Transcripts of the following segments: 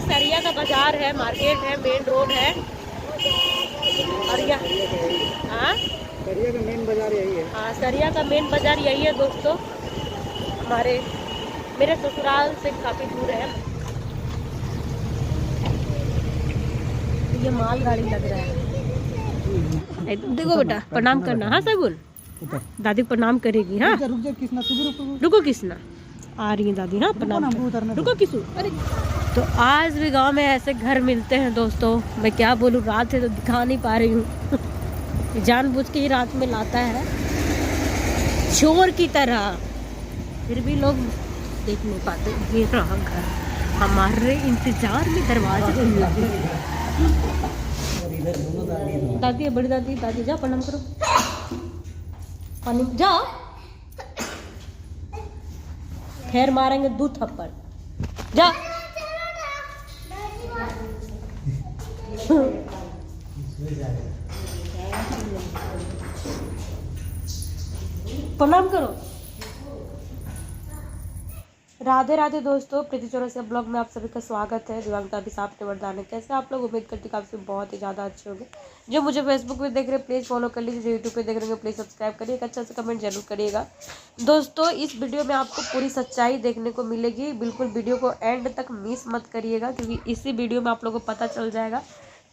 ये सरिया का बाजार है, मार्केट है, मेन रोड है। और यह हाँ सरिया का मेन बाजार यही है। हाँ, सरिया का मेन बाजार यही है दोस्तों। मेरे ससुराल से काफ़ी दूर है। ये मालगाड़ी लग रहा है। देखो बेटा, प्रणाम करना। हाँ सगुन, दादी प्रणाम करेगी। हाँ रुक जा किसना, तू भी रुको। रुको किसना, आ रही है दादी। हाँ प्रणाम, रुको किसू। अरे तो आज भी गांव में ऐसे घर मिलते हैं दोस्तों। मैं क्या बोलूँ, रात है तो दिखा नहीं पा रही हूँ। जानबूझ के ही रात में लाता है चोर की तरह, फिर भी लोग देख नहीं पाते। ये रहा घर, हमारे इंतजार में दरवाजा खुला है। दादी है, बड़ी दादी, दादी जाओ प्रणाम करो, पानी जाओ। खैर मारेंगे 2 थप्पड़, जा। प्रणाम करो। राधे राधे दोस्तों, प्रीति चौरसिया ब्लॉग में आप सभी का स्वागत है। दिवांगता अभिशाप ने वरदान। कैसे आप लोग, उम्मीद करती काफ़ी बहुत ही ज़्यादा अच्छे होंगे। जो मुझे फेसबुक पे देख रहे हैं प्लीज़ फॉलो कर लीजिए, जो यूट्यूब पे देख रहे हैं प्लीज़ सब्सक्राइब करिए, एक अच्छा सा कमेंट जरूर करिएगा। दोस्तों इस वीडियो में आपको पूरी सच्चाई देखने को मिलेगी, बिल्कुल वीडियो को एंड तक मिस मत करिएगा, क्योंकि इसी वीडियो में आप लोगों को पता चल जाएगा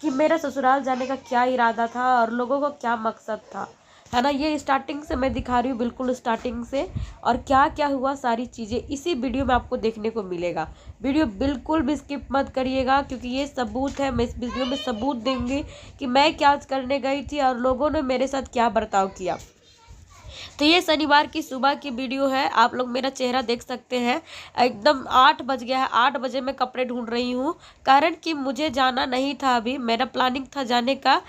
कि मेरा ससुराल जाने का क्या इरादा था और लोगों का क्या मकसद था, है ना। ये स्टार्टिंग से मैं दिखा रही हूँ, बिल्कुल स्टार्टिंग से, और क्या क्या हुआ सारी चीज़ें इसी वीडियो में आपको देखने को मिलेगा। वीडियो बिल्कुल भी स्किप मत करिएगा, क्योंकि ये सबूत है। मैं इस वीडियो में सबूत दूंगी कि मैं क्या करने गई थी और लोगों ने मेरे साथ क्या बर्ताव किया। तो ये शनिवार की सुबह की वीडियो है, आप लोग मेरा चेहरा देख सकते हैं। एकदम 8 बज गया है, 8 बजे मैं कपड़े ढूंढ रही हूँ, कारण कि मुझे जाना नहीं था। अभी मेरा प्लानिंग था जाने का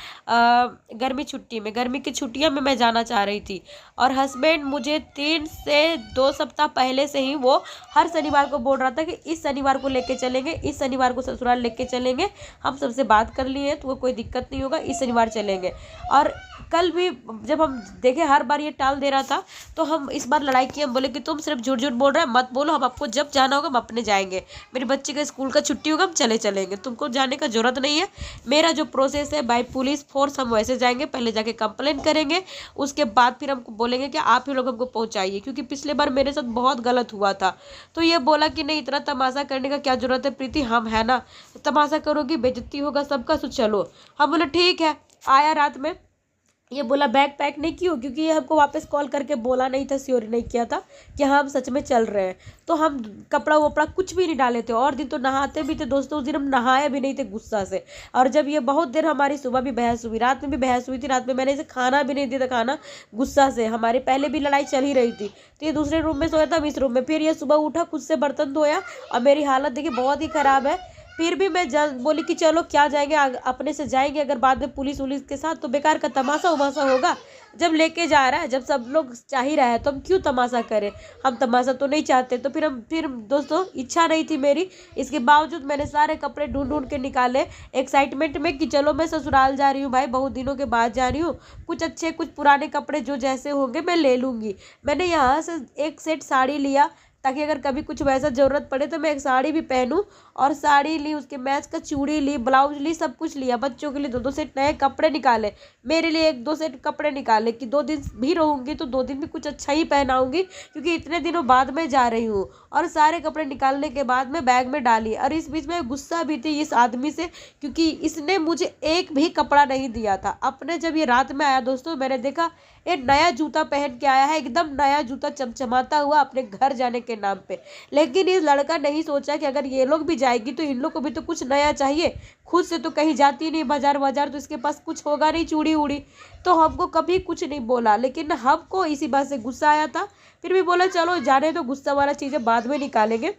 गर्मी छुट्टी में, गर्मी की छुट्टियां में मैं जाना चाह रही थी। और हस्बैंड मुझे 3 से 2 सप्ताह पहले से ही वो हर शनिवार को बोल रहा था कि इस शनिवार को लेके चलेंगे, इस शनिवार को ससुराल लेके चलेंगे। हम सबसे बात कर लिए तो वो कोई दिक्कत नहीं होगा, इस शनिवार चलेंगे। और कल भी जब हम देखे हर बार ये टाल दे रहा था, तो हम इस बार लड़ाई की। हम बोले कि तुम सिर्फ झूठ झूठ बोल रहे हैं, मत बोलो, हम आपको जब जाना होगा हम अपने जाएंगे। मेरे बच्चे का स्कूल का छुट्टी होगा हम चलेंगे, तुमको जाने का जरूरत नहीं है। मेरा जो प्रोसेस है बाय पुलिस फोर्स हम वैसे जाएंगे, पहले जाके कंप्लेन करेंगे, उसके बाद फिर हमको बोलेंगे कि आप ही लोग हमको पहुंचाइए, क्योंकि पिछले बार मेरे साथ बहुत गलत हुआ था। तो ये बोला कि नहीं, इतना तमाशा करने का क्या जरूरत है प्रीति, हम है ना, तमाशा करोगी बेइज्जती होगा सबका, तो चलो। हम बोले ठीक है। आया रात में, ये बोला बैग पैक नहीं क्यों, क्योंकि ये हमको वापस कॉल करके बोला नहीं था, श्योर नहीं किया था कि हाँ हम सच में चल रहे हैं। तो हम कपड़ा वपड़ा कुछ भी नहीं डाले थे, और दिन तो नहाते भी थे दोस्तों, उस दिन हम नहाए भी नहीं थे गुस्सा से। और जब ये बहुत देर हमारी सुबह भी बहस हुई, रात में भी बहस हुई थी, रात में मैंने इसे खाना भी नहीं दिया था, खाना गुस्सा से। हमारी पहले भी लड़ाई चल ही रही थी, तो ये दूसरे रूम में सोया था, हम इस रूम में। फिर ये सुबह उठा, खुद से बर्तन धोया, और मेरी हालत देखिए बहुत ही खराब है। फिर भी मैं बोली कि चलो क्या जाएंगे, अपने से जाएंगे, अगर बाद में पुलिस उलिस के साथ तो बेकार का तमाशा उमाशा होगा। जब लेके जा रहा है, जब सब लोग चाह ही रहा है, तो हम क्यों तमाशा करें। हम तमाशा तो नहीं चाहते। तो फिर दोस्तों इच्छा नहीं थी मेरी, इसके बावजूद मैंने सारे कपड़े ढूंढ ढूंढ के निकाले एक्साइटमेंट में कि चलो मैं ससुराल जा रही हूँ भाई, बहुत दिनों के बाद जा रही हूँ, कुछ अच्छे कुछ पुराने कपड़े जो जैसे होंगे मैं ले लूँगी। मैंने यहाँ से एक सेट साड़ी लिया, ताकि अगर कभी कुछ वैसा ज़रूरत पड़े तो मैं एक साड़ी भी पहनूं। और साड़ी ली, उसके मैच का चूड़ी ली, ब्लाउज ली, सब कुछ लिया। बच्चों के लिए 2-2 सेट नए कपड़े निकाले, मेरे लिए 1-2 सेट कपड़े निकाले कि 2 दिन भी रहूंगी तो 2 दिन भी कुछ अच्छा ही पहनाऊंगी, क्योंकि इतने दिनों बाद मैं जा रही हूँ। और सारे कपड़े निकालने के बाद मैं बैग में डाली। और इस बीच में गुस्सा भी थी इस आदमी से, क्योंकि इसने मुझे एक भी कपड़ा नहीं दिया था। अपने जब ये रात में आया दोस्तों, मैंने देखा ये नया जूता पहन के आया है, एकदम नया जूता चमचमाता हुआ, अपने घर जाने के नाम पे। लेकिन इस लड़का नहीं सोचा कि अगर ये लोग भी जाएगी तो इन लोग को भी तो कुछ नया चाहिए। खुद से तो कहीं जाती नहीं बाजार बाजार, तो इसके पास कुछ होगा नहीं चूड़ी उड़ी। तो हमको कभी कुछ नहीं बोला, लेकिन हमको इसी बात से गुस्सा आया था। फिर भी बोला चलो जाने दो, गुस्सा वाला चीज़ें बाद में निकालेंगे।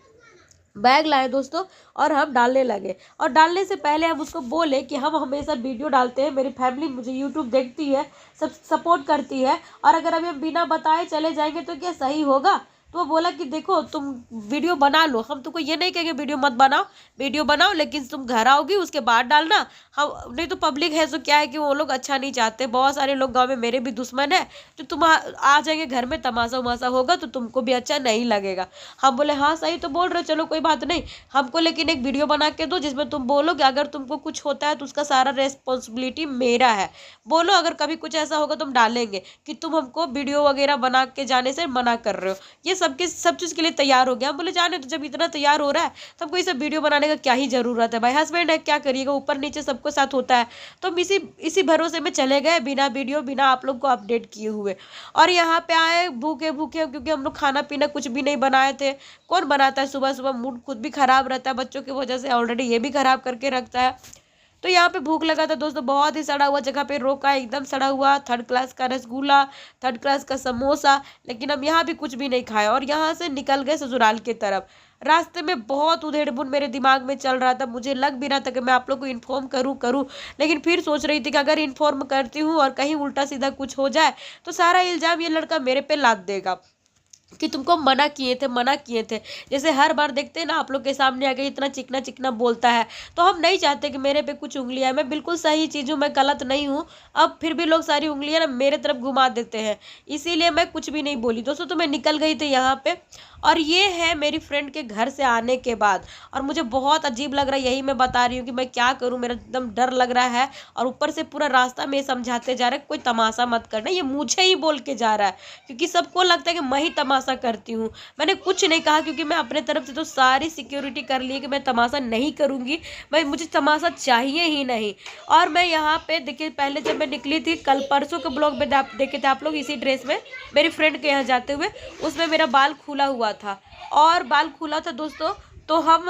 बैग लाए दोस्तों और हम डालने लगे। और डालने से पहले हम उसको बोले कि हम हमेशा वीडियो डालते हैं, मेरी फैमिली मुझे यूट्यूब देखती है, सब सपोर्ट करती है, और अगर अभी हम बिना बताए चले जाएंगे तो क्या सही होगा। तो वो बोला कि देखो तुम वीडियो बना लो, हम तुमको ये नहीं कहेंगे वीडियो मत बनाओ, वीडियो बनाओ, लेकिन तुम घर आओगी उसके बाद डालना। हम नहीं तो पब्लिक है तो क्या है कि वो लोग अच्छा नहीं चाहते, बहुत सारे लोग गाँव में मेरे भी दुश्मन है, जो तुम आ जाएंगे घर में, तमाशा उमाशा होगा तो तुमको भी अच्छा नहीं लगेगा। हम बोले हाँ सही तो बोल रहे हो, चलो कोई बात नहीं, हमको लेकिन एक वीडियो बना के दो जिसमें तुम बोलो कि अगर तुमको कुछ होता है तो उसका सारा रेस्पॉन्सिबिलिटी मेरा है, बोलो अगर कभी कुछ ऐसा होगा तो हम डालेंगे, कि तुम हमको वीडियो वगैरह बना के जाने से मना कर रहे हो। ये सब चीज़ के लिए तैयार हो गया। हम बोले जाने तो, जब इतना तैयार हो रहा है तो हमको ये सब वीडियो बनाने का क्या ही ज़रूरत है, भाई हस्बैंड है क्या करिएगा, ऊपर नीचे सबको साथ होता है। तो हम इसी भरोसे में चले गए, बिना वीडियो बिना आप लोग को अपडेट किए हुए। और यहाँ पे आए भूखे भूखे, क्योंकि हम लोग खाना पीना कुछ भी नहीं बनाए थे। कौन बनाता है सुबह सुबह, मूड खुद भी खराब रहता है बच्चों की वजह से, ऑलरेडी ये भी खराब करके रखता है। तो यहाँ पे भूख लगा था दोस्तों, बहुत ही सड़ा हुआ जगह पे रोका, एकदम सड़ा हुआ 3rd क्लास का रसगुल्ला, 3rd क्लास का समोसा, लेकिन हम यहाँ भी कुछ भी नहीं खाए और यहाँ से निकल गए ससुराल की तरफ। रास्ते में बहुत उधेड़-बुन मेरे दिमाग में चल रहा था, मुझे लग भी रहा था कि मैं आप लोग को इन्फॉर्म करूँ, लेकिन फिर सोच रही थी कि अगर इन्फॉर्म करती हूँ और कहीं उल्टा सीधा कुछ हो जाए तो सारा इल्ज़ाम ये लड़का मेरे पे लाद देगा कि तुमको मना किए थे। जैसे हर बार देखते हैं ना आप लोग के सामने आके इतना चिकना चिकना बोलता है, तो हम नहीं चाहते कि मेरे पे कुछ उंगलियां, मैं बिल्कुल सही चीज़ हूँ, मैं गलत नहीं हूँ। अब फिर भी लोग सारी उंगलियां ना मेरे तरफ घुमा देते हैं, इसीलिए मैं कुछ भी नहीं बोली दोस्तों। तो मैं निकल गई थी यहाँ पे, और ये है मेरी फ्रेंड के घर से आने के बाद, और मुझे बहुत अजीब लग रहा है, यही मैं बता रही हूँ कि मैं क्या करूँ, मेरा एकदम डर लग रहा है। और ऊपर से पूरा रास्ता में समझाते जा रहा है कोई तमाशा मत करना, ये मुझे ही बोल के जा रहा है, क्योंकि सबको लगता है कि मैं ही तमाशा करती हूँ। मैंने कुछ नहीं कहा, क्योंकि मैं अपने तरफ से तो सारी सिक्योरिटी कर ली है कि मैं तमाशा नहीं करूँगी, मुझे तमाशा चाहिए ही नहीं। और मैं यहाँ पे देखिए, पहले जब मैं निकली थी कल परसों के ब्लॉग में देखे थे आप लोग, इसी ड्रेस में मेरी फ्रेंड के यहाँ जाते हुए, उसमें मेरा बाल खुला हुआ था, और बाल खुला था दोस्तों। तो हम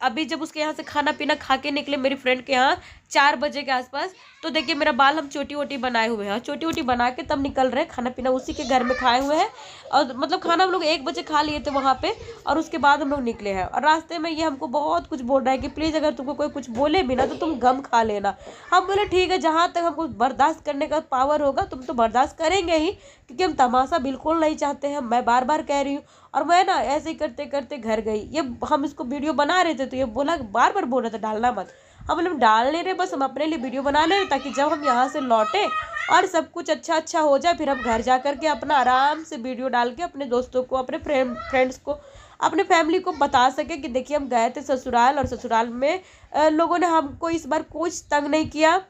अभी जब उसके यहाँ से खाना पीना खा के निकले मेरी फ्रेंड के यहाँ 4 बजे के आसपास, तो देखिए मेरा बाल हम चोटी वोटी बनाए हुए हैं, चोटी वोटी बना के तब निकल रहे हैं, खाना पीना उसी के घर में खाए हुए हैं। और मतलब खाना हम लोग 1 बजे खा लिए थे वहाँ पे, और उसके बाद हम लोग निकले हैं। और रास्ते में ये हमको बहुत कुछ बोल रहा है कि प्लीज़ अगर तुमको कोई कुछ बोले भी ना तो तुम गम खा लेना। हम बोले ठीक है, जहाँ तक हमको बर्दाश्त करने का पावर होगा तुम तो बर्दाश्त करेंगे ही, क्योंकि हम तमाशा बिल्कुल नहीं चाहते हैं, मैं बार बार कह रही हूँ। और मैं ना ऐसे ही करते करते घर गई। ये हम इसको वीडियो बना रहे थे तो ये बोला, बार बार बोल रहा था डालना मत। हम मतलब डाल नहीं रहे, बस हम अपने लिए वीडियो बना ले रहे, ताकि जब हम यहाँ से लौटे और सब कुछ अच्छा हो जाए, फिर हम घर जा कर के अपना आराम से वीडियो डाल के अपने दोस्तों को, अपने फ्रेंड्स को, अपने फैमिली को बता सके कि देखिए हम गए थे ससुराल, और ससुराल में लोगों ने हमको इस बार कुछ तंग नहीं किया,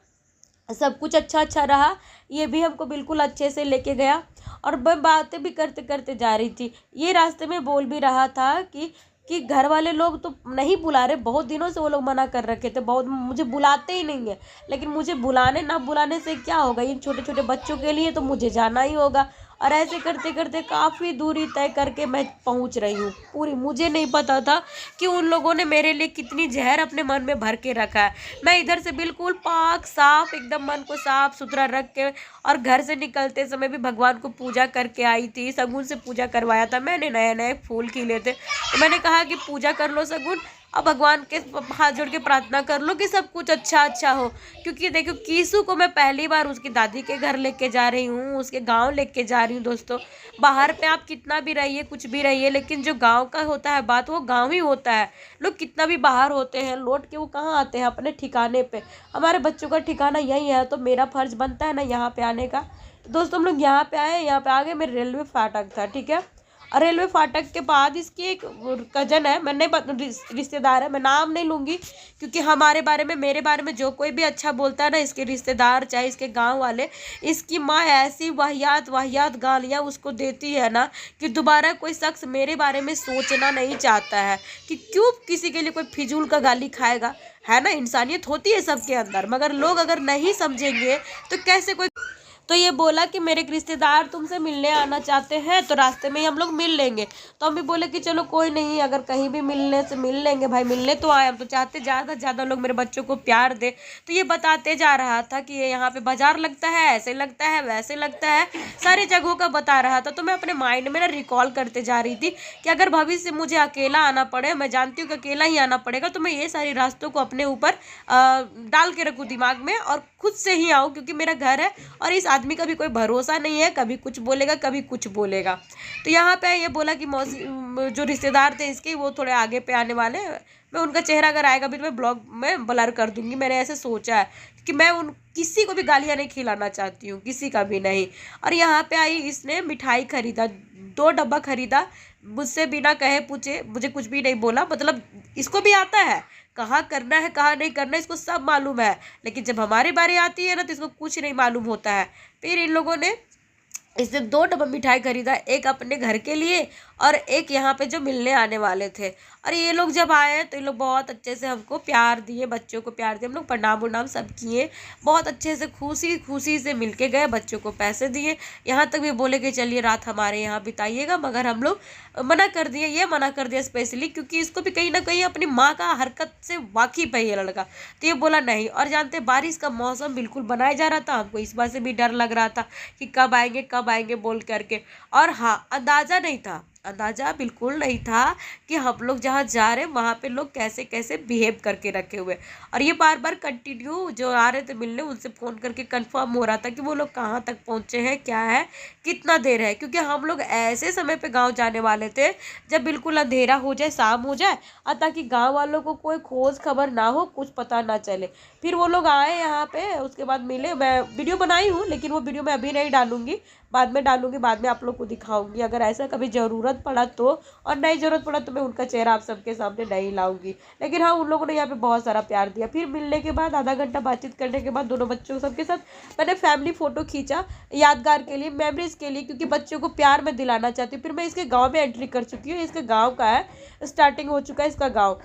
सब कुछ अच्छा रहा। ये भी हमको बिल्कुल अच्छे से लेके गया। और मैं बातें भी करते करते जा रही थी, ये रास्ते में बोल भी रहा था कि घर वाले लोग तो नहीं बुला रहे, बहुत दिनों से वो लोग मना कर रखे थे, बहुत मुझे बुलाते ही नहीं है, लेकिन मुझे बुलाने ना बुलाने से क्या होगा, इन छोटे छोटे बच्चों के लिए तो मुझे जाना ही होगा। और ऐसे करते करते काफ़ी दूरी तय करके मैं पहुंच रही हूँ पूरी। मुझे नहीं पता था कि उन लोगों ने मेरे लिए कितनी जहर अपने मन में भर के रखा है। मैं इधर से बिल्कुल पाक साफ, एकदम मन को साफ सुथरा रख के, और घर से निकलते समय भी भगवान को पूजा करके आई थी, शगुन से पूजा करवाया था मैंने, नए नए फूल खिले थे, तो मैंने कहा कि पूजा कर लो शगुन, अब भगवान के हाथ जोड़ के प्रार्थना कर लो कि सब कुछ अच्छा हो। क्योंकि देखो कीसू को मैं पहली बार उसकी दादी के घर लेके जा रही हूँ, उसके गांव लेके जा रही हूँ दोस्तों। बाहर पे आप कितना भी रहिए, कुछ भी रहिए, लेकिन जो गांव का होता है बात, वो गांव ही होता है। लोग कितना भी बाहर होते हैं, लौट के वो कहाँ आते हैं, अपने ठिकाने पे। हमारे बच्चों का ठिकाना यही है, तो मेरा फर्ज बनता है ना यहाँ पे आने का। तो दोस्तों हम लोग यहाँ पे आए, यहाँ पे आगे मेरे रेलवे फाटक था, ठीक है। और रेलवे फाटक के बाद इसकी एक कजन है, मैं नहीं रिश्तेदार है, मैं नाम नहीं लूँगी, क्योंकि हमारे बारे में, मेरे बारे में जो कोई भी अच्छा बोलता है ना, इसके रिश्तेदार चाहे इसके गांव वाले, इसकी माँ ऐसी वाहियात गालियाँ उसको देती है ना, कि दोबारा कोई शख्स मेरे बारे में सोचना नहीं चाहता है कि क्यों किसी के लिए कोई फिजूल का गाली खाएगा, है ना। इंसानियत होती है सबके अंदर, मगर लोग अगर नहीं समझेंगे तो कैसे कोई। तो ये बोला कि मेरे एक रिश्तेदार तुमसे मिलने आना चाहते हैं, तो रास्ते में ही हम लोग मिल लेंगे। तो हम भी बोले कि चलो कोई नहीं, अगर कहीं भी मिलने से मिल लेंगे भाई, मिलने तो आए, हम तो चाहते ज़्यादा से ज़्यादा लोग मेरे बच्चों को प्यार दे। तो ये बताते जा रहा था कि ये यहाँ पे बाजार लगता है, ऐसे लगता है, वैसे लगता है, सारी जगहों का बता रहा था। तो मैं अपने माइंड में ना रिकॉल करते जा रही थी कि अगर भविष्य में मुझे अकेला आना पड़े, मैं जानती हूँ कि अकेला ही आना पड़ेगा, तो मैं ये सारी रास्तों को अपने ऊपर डाल के रखूँ दिमाग में, और खुद से ही आऊँ, क्योंकि मेरा घर है और इस आदमी का भी कोई भरोसा नहीं है, कभी कुछ बोलेगा कभी कुछ बोलेगा। तो यहाँ पे ये बोला कि मौसी जो रिश्तेदार थे इसके वो थोड़े आगे पे आने वाले हैं, मैं उनका चेहरा अगर आएगा भी तो मैं ब्लॉग में ब्लर कर दूंगी। मैंने ऐसे सोचा है कि मैं उन किसी को भी गालियाँ नहीं खिलाना चाहती हूँ, किसी का भी नहीं। और यहाँ पे आई, इसने मिठाई खरीदा, 2 डब्बा खरीदा, मुझसे बिना कहे पूछे, मुझे कुछ भी नहीं बोला। मतलब इसको भी आता है कहाँ करना है कहाँ नहीं करना, इसको सब मालूम है। लेकिन जब हमारी बारी आती है ना तो इसको कुछ नहीं मालूम होता है। फिर इन लोगों ने इसने 2 डब्बा मिठाई खरीदा, एक अपने घर के लिए और एक यहाँ पे जो मिलने आने वाले थे। और ये लोग जब आए तो ये लोग बहुत अच्छे से हमको प्यार दिए, बच्चों को प्यार दिए, हम लोग प्रणाम उनाम सब किए, बहुत अच्छे से खुशी खुशी से मिलके गए, बच्चों को पैसे दिए, यहाँ तक भी बोले कि चलिए रात हमारे यहाँ बिताइएगा। मगर हम लोग मना कर दिए, ये मना कर दिया स्पेशली, क्योंकि इसको भी कहीं ना कहीं अपनी माँ का हरकत से वाकिफ है ये लड़का। तो ये बोला नहीं। और जानते बारिश का मौसम बिल्कुल बनाया जा रहा था, हमको इस बात से भी डर लग रहा था कि कब आएंगे बोल करके। और हाँ, अंदाजा बिल्कुल नहीं था कि हम लोग जहाँ जा रहे हैं वहाँ पे लोग कैसे कैसे बिहेव करके रखे हुए। और ये बार बार कंटिन्यू जो आ रहे थे मिलने उनसे फ़ोन करके कंफर्म हो रहा था कि वो लोग कहाँ तक पहुँचे हैं, क्या है, कितना देर है। क्योंकि हम लोग ऐसे समय पे गांव जाने वाले थे जब बिल्कुल अंधेरा हो जाए, शाम हो जाए, और ताकि गाँव वालों को कोई खोज खबर ना हो, कुछ पता ना चले। फिर वो लोग आए यहाँ पे, उसके बाद मिले। मैं वीडियो बनाई हूँ लेकिन वो वीडियो मैं अभी नहीं डालूंगी, बाद में डालूंगी, बाद में आप लोग को दिखाऊंगी। अगर ऐसा कभी ज़रूरत पड़ा तो, और नहीं ज़रूरत पड़ा तो मैं उनका चेहरा आप सबके सामने नहीं लाऊंगी। लेकिन हाँ, उन लोगों ने यहाँ पे बहुत सारा प्यार दिया। फिर मिलने के बाद आधा घंटा बातचीत करने के बाद दोनों बच्चों सबके साथ मैंने फैमिली फ़ोटो खींचा यादगार के लिए, मेमोरीज के लिए, क्योंकि बच्चों को प्यार में दिलाना चाहती हूँ। फिर मैं इसके गाँव में एंट्री कर चुकी हूँ, इसके गाँव का है, स्टार्टिंग हो चुका है इसका गाँव।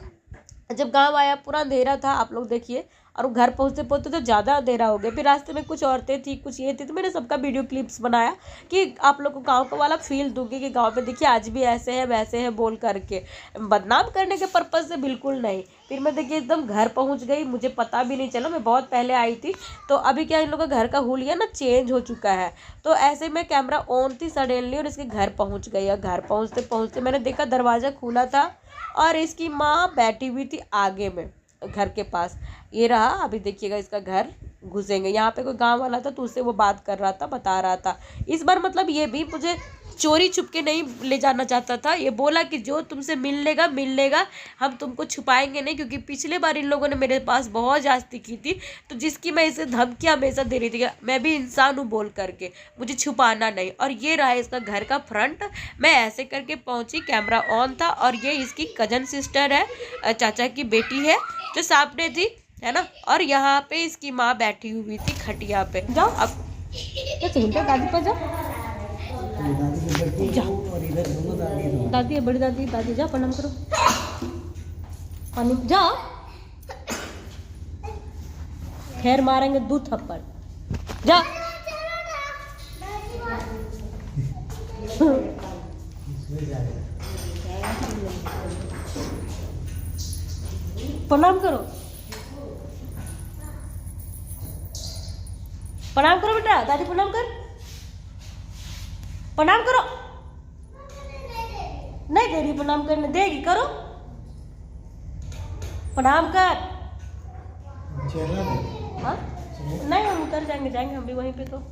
जब गाँव आया पूरा अंधेरा था, आप लोग देखिए, और घर पहुँचते पहुँचते तो ज़्यादा अंधेरा हो गया। फिर रास्ते में कुछ औरतें थी, कुछ ये थी, तो मैंने सबका वीडियो क्लिप्स बनाया कि आप लोग को गांव का वाला फील दूंगी कि गांव में देखिए आज भी ऐसे है वैसे है बोल करके, बदनाम करने के पर्पज़ से बिल्कुल नहीं। फिर मैं देखिए एकदम घर पहुंच गई, मुझे पता भी नहीं चला, मैं बहुत पहले आई थी। तो अभी क्या इन लोगों का घर का हुलिया ना चेंज हो चुका है, तो ऐसे में कैमरा ऑन थी सडनली और इसके घर पहुँच गई। और घर पहुँचते पहुँचते मैंने देखा दरवाज़ा खुला था और इसकी माँ बैठी हुई थी आगे में घर के पास। ये रहा, अभी देखिएगा इसका घर, घुसेंगे। यहाँ पे कोई गांव वाला था तो उससे वो बात कर रहा था, बता रहा था। इस बार मतलब ये भी मुझे चोरी छुपके नहीं ले जाना चाहता था, ये बोला कि जो तुमसे मिल लेगा, हम तुमको छुपाएंगे नहीं। क्योंकि पिछले बार इन लोगों ने मेरे पास बहुत जास्ती की थी, तो जिसकी मैं इसे धमकियाँ हमेशा दे रही थी, मैं भी इंसान हूँ बोल करके, मुझे छुपाना नहीं। और ये रहा इसका घर का फ्रंट। मैं ऐसे करके पहुँची, कैमरा ऑन था, और ये इसकी कजन सिस्टर है, चाचा की बेटी है जो सामने थी, है ना। और यहाँ पे इसकी माँ बैठी हुई थी खटिया पे। जाओ अब क्या चाहिए, दादी पर जाओ, दादी है, बड़ी दादी, दादी जाओ प्रणाम करो, पानी जाओ, खैर मारेंगे 2 थप्पड़, जा। प्रणाम करो, प्रणाम करो बेटा, दादी प्रणाम कर, प्रणाम करो। नहीं दे रही प्रणाम करने, देगी, करो प्रणाम कर। हाँ नहीं, हम उतर जाएंगे हम भी वहीं पे। तो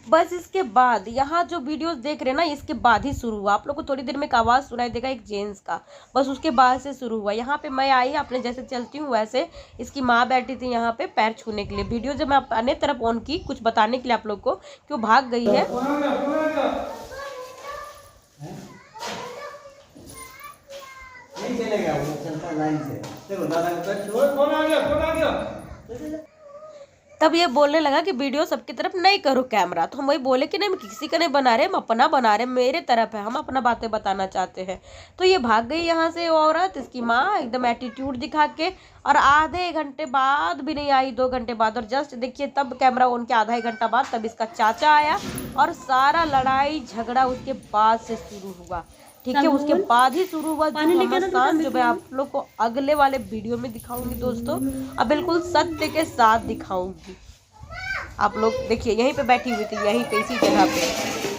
बस इसके बाद यहाँ जो वीडियोस देख रहे हैं ना, इसके बाद ही शुरू हुआ। आप लोग को थोड़ी देर में एक आवाज़ सुनाई देगा एक जेंट्स का, बस उसके बाद से शुरू हुआ। यहाँ पे मैं आई, अपने जैसे चलती हूँ वैसे इसकी माँ बैठी थी यहाँ पे पैर छूने के लिए। वीडियो जब मैं अपने तरफ ऑन की कुछ बताने के लिए आप लोग को कि वो भाग गई है। नहीं चलेगा, वो चलता लाइन से। देखो दादा का फोन आ गया। तब ये बोलने लगा कि वीडियो सबकी तरफ नहीं करो कैमरा। तो हम वही बोले कि नहीं, किसी का नहीं बना रहे, हम अपना बना रहे, मेरे तरफ है, हम अपना बातें बताना चाहते हैं। तो ये भाग गई यहाँ से औरत, इसकी माँ एकदम एटीट्यूड दिखा के। और आधे घंटे बाद भी नहीं आई, 2 घंटे बाद। और जस्ट देखिए तब कैमरा ऑन के आधा 1 घंटा बाद तब इसका चाचा आया और सारा लड़ाई झगड़ा उसके बाद से शुरू हुआ। ठीक है, उसके बाद ही शुरू हुआ जो मैं आप लोग को अगले वाले वीडियो में दिखाऊंगी दोस्तों। अब बिल्कुल सत्य के साथ दिखाऊंगी। आप लोग देखिए, यहीं पे बैठी हुई थी, यहीं पे इसी जगह पे।